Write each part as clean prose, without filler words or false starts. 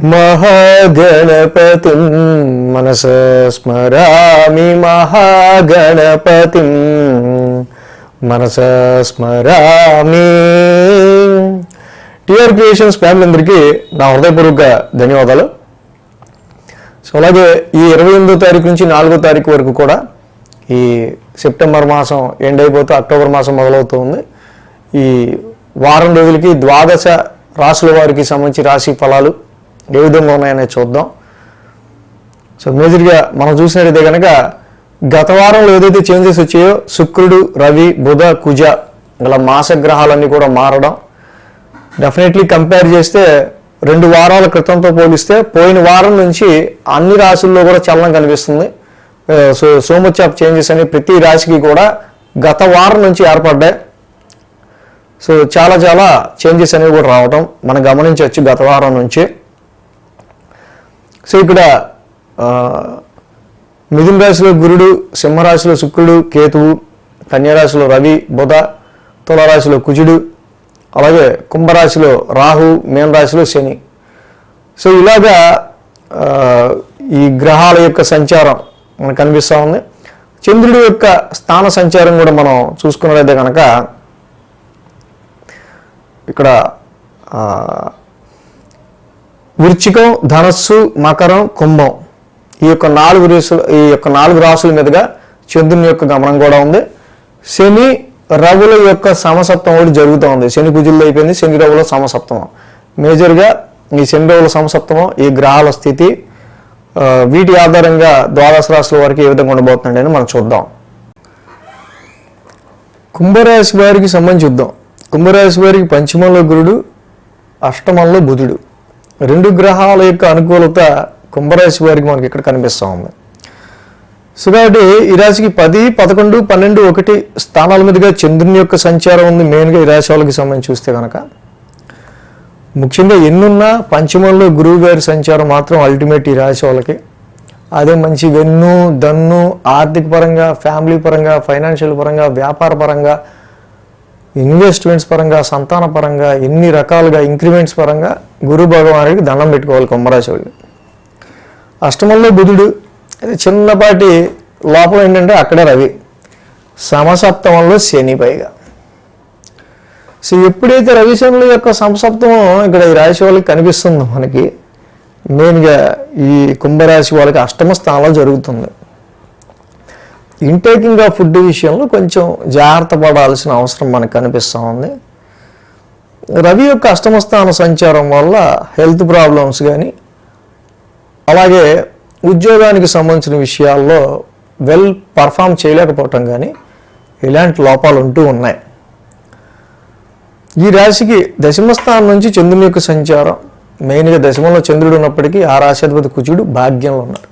మహాగణపతిం మనసా స్మరామి మహాగణపతిం మనసా స్మరామి. TR creations family అందరికీ నా హృదయపూర్వక ధన్యవాదాలు. సో అలాగే ఈ 28వ తారీఖు నుంచి 4వ తారీఖు వరకు కూడా ఈ సెప్టెంబర్ మాసం ఎండ్ అయిపోతే అక్టోబర్ మాసం మొదలవుతుంది. ఈ వారం రోజులకి ద్వాదశ రాశుల వారికి సంబంధించి రాశి ఫలాలు ఏ విధంగా ఉన్నాయనేది చూద్దాం. సో మేజర్గా మనం చూసినట్టయితే కనుక గత వారంలో ఏదైతే చేంజెస్ వచ్చాయో శుక్రుడు, రవి, బుధ, కుజ ఇలా మాసగ్రహాలన్నీ కూడా మారడం, డెఫినెట్లీ కంపేర్ చేస్తే 2 వారాల క్రితంతో పోలిస్తే పోయిన వారం నుంచి అన్ని రాశుల్లో కూడా చలనం కనిపిస్తుంది. సో మచ్ ఆఫ్ చేంజెస్ అని ప్రతి రాశికి కూడా గత వారం నుంచి ఏర్పడ్డాయి. సో చాలా చేంజెస్ అనేవి కూడా రావడం మనం గమనించవచ్చు గత వారం నుంచి. సో ఇక్కడ మిథున రాశిలో గురుడు, సింహరాశిలో శుక్రుడు, కేతువు, కన్యారాశిలో రవి, బుధ, తులారాశిలో కుజుడు, అలాగే కుంభరాశిలో రాహు, మీన రాశిలో శని. సో ఇలాగా ఈ గ్రహాల యొక్క సంచారం మనకు కనిపిస్తూ ఉంది. చంద్రుడి యొక్క స్థాన సంచారం కూడా మనం చూసుకున్నట్లయితే కనుక ఇక్కడ వృశ్చికం, ధనస్సు, మకరం, కుంభం ఈ యొక్క 4 రాశుల మీదుగా చంద్రుని యొక్క గమనం కూడా ఉంది. శని రవుల యొక్క సమసప్తం ఒకటి జరుగుతూ ఉంది. శని కుజుల్లో అయిపోయింది, శని రవుల సమసప్తమం. మేజర్గా ఈ శని రవుల సమసప్తమం, ఈ గ్రహాల స్థితి, వీటి ఆధారంగా ద్వాదశ రాశుల వారికి ఏ విధంగా ఉండబోతుందండి అని మనం చూద్దాం. కుంభరాశి వారికి సంబంధించి చూద్దాం. కుంభరాశి వారికి పంచమంలో గురుడు, అష్టమంలో బుధుడు, 2 గ్రహాల యొక్క అనుకూలత కుంభరాశి వారికి మనకి ఇక్కడ కనిపిస్తూ ఉంది. సో కాబట్టి ఈ రాశికి 10, 11, 12, 1 స్థానాల మీదుగా చంద్రుని యొక్క సంచారం ఉంది. మెయిన్గా ఈ రాశి వాళ్ళకి సంబంధించి చూస్తే కనుక ముఖ్యంగా ఎన్నున్నా పంచమంలో గురువు గారి సంచారం మాత్రం అల్టిమేట్ ఈ రాశి వాళ్ళకి. అదే మంచి వెన్ను, దన్ను, ఆర్థిక పరంగా, ఫ్యామిలీ పరంగా, ఫైనాన్షియల్ పరంగా, వ్యాపార పరంగా, ఇన్వెస్ట్మెంట్స్ పరంగా, సంతాన పరంగా, ఎన్ని రకాలుగా ఇంక్రిమెంట్స్ పరంగా గురు భగవానుడికి దండం పెట్టుకోవాలి కుంభరాశి వాళ్ళు. అష్టమంలో బుధుడు, అది చిన్నపాటి లోపల ఏంటంటే అక్కడే రవి, సమసప్తమంలో శని పైగా. సో ఎప్పుడైతే రవి శనుల యొక్క సమసప్తమో ఇక్కడ ఈ రాశి వాళ్ళకి కనిపిస్తుందో మనకి మెయిన్గా ఈ కుంభరాశి వాళ్ళకి అష్టమ స్థానంలో జరుగుతుంది. ఇంటేకింగ్ ఆఫ్ ఫుడ్ విషయంలో కొంచెం జాగ్రత్త పడాల్సిన అవసరం మనకు కనిపిస్తూ ఉంది. రవి యొక్క అష్టమ స్థాన సంచారం వల్ల హెల్త్ ప్రాబ్లమ్స్ కానీ, అలాగే ఉద్యోగానికి సంబంధించిన విషయాల్లో వెల్ పర్ఫామ్ చేయలేకపోవటం కానీ ఇలాంటి లోపాలు ఉంటూ ఉన్నాయి. ఈ రాశికి దశమ స్థానం నుంచి చంద్రుని యొక్క సంచారం, మెయిన్గా దశమంలో చంద్రుడు ఉన్నప్పటికీ ఆ రాశాధిపతి కుజుడు భాగ్యంలో ఉన్నారు.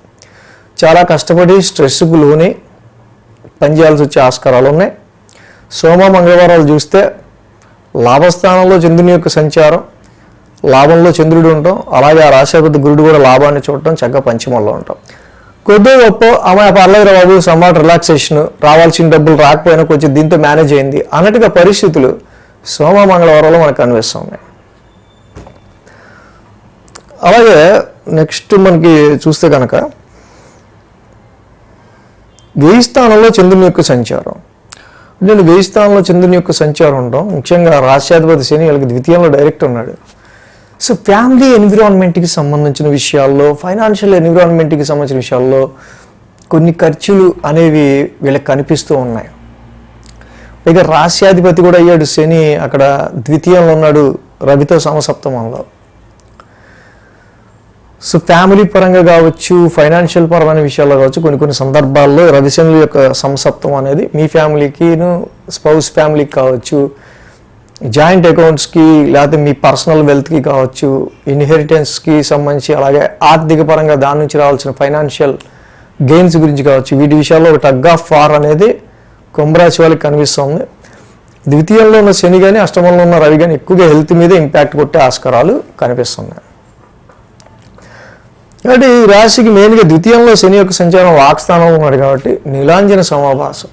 చాలా కష్టపడి స్ట్రెస్కు లోని పనిచేయాల్సి వచ్చే ఆస్కారాలు ఉన్నాయి. సోమ, మంగళవారాలు చూస్తే లాభస్థానంలో చంద్రుని యొక్క సంచారం, లాభంలో చంద్రుడు ఉండటం, అలాగే ఆ రాశాధిపతి గురుడు కూడా లాభాన్ని చూడటం, చక్కగా పంచమంలో ఉంటాం. కొద్దిగా గొప్ప అమ్మాయి పర్లేదు బాబు, సమ్వాట్ రిలాక్సేషన్, రావాల్సిన డబ్బులు రాకపోయినా కొంచెం దీంతో మేనేజ్ అయింది అన్నట్టుగా పరిస్థితులు సోమ, మంగళవారంలో మనకు కనిపిస్తున్నాయి. అలాగే నెక్స్ట్ మనకి చూస్తే కనుక 1000 స్థానంలో చంద్రుని యొక్క సంచారం. అంటే 1000 స్థానంలో చంద్రుని యొక్క సంచారం ఉండడం, ముఖ్యంగా రాశ్యాధిపతి శని వీళ్ళకి ద్వితీయంలో డైరెక్ట్ ఉన్నాడు. సో ఫ్యామిలీ ఎన్విరాన్మెంట్కి సంబంధించిన విషయాల్లో, ఫైనాన్షియల్ ఎన్విరాన్మెంట్కి సంబంధించిన విషయాల్లో కొన్ని ఖర్చులు అనేవి వీళ్ళకి కనిపిస్తూ ఉన్నాయి. పైగా రాశ్యాధిపతి కూడా అయ్యాడు శని, అక్కడ ద్వితీయంలో ఉన్నాడు రవితో సమసప్తమంలో. సో ఫ్యామిలీ పరంగా కావచ్చు, ఫైనాన్షియల్ పరమైన విషయాల్లో కావచ్చు, కొన్ని సందర్భాల్లో రవిశనుల యొక్క సమసప్తం అనేది మీ ఫ్యామిలీకిను, స్పౌస్ ఫ్యామిలీకి కావచ్చు, జాయింట్ అకౌంట్స్కి, లేకపోతే మీ పర్సనల్ వెల్త్కి కావచ్చు, ఇన్హెరిటెన్స్కి సంబంధించి, అలాగే ఆర్థిక పరంగా దాని నుంచి రావాల్సిన ఫైనాన్షియల్ గెయిన్స్ గురించి కావచ్చు, వీటి విషయాల్లో ఒక టగ్ ఆఫ్ వార్ అనేది కుంభరాశి వాళ్ళకి కనిపిస్తుంది. ద్వితీయంలో ఉన్న శని కానీ, అష్టమంలో ఉన్న రవి కానీ ఎక్కువగా హెల్త్ మీద ఇంపాక్ట్ కొట్టే ఆస్కారాలు కనిపిస్తున్నాయి. కాబట్టి ఈ రాశికి మెయిన్గా ద్వితీయంలో శని యొక్క సంచారం వాక్స్థానంలో ఉన్నాడు కాబట్టి నీలాంజన సమాభాసం,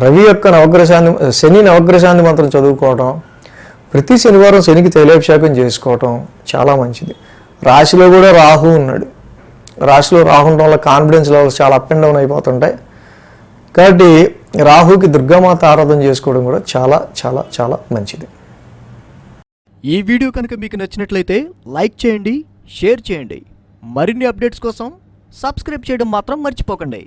రవి యొక్క శని నవగ్రశాంతి మంత్రం చదువుకోవడం, ప్రతి శనివారం శనికి తైలాభిషేకం చేసుకోవటం చాలా మంచిది. రాశిలో కూడా రాహు ఉన్నాడు. రాశిలో రాహు ఉండడం వల్ల కాన్ఫిడెన్స్ లెవెల్స్ చాలా అప్ అండ్ డౌన్ అయిపోతుంటాయి. కాబట్టి రాహుకి దుర్గామాత ఆరాధన చేసుకోవడం కూడా చాలా చాలా చాలా మంచిది. ఈ వీడియో కనుక మీకు నచ్చినట్లయితే లైక్ చేయండి, షేర్ చేయండి. మరిన్ని అప్డేట్స్ కోసం సబ్స్క్రైబ్ చేయడం మాత్రం మర్చిపోకండి.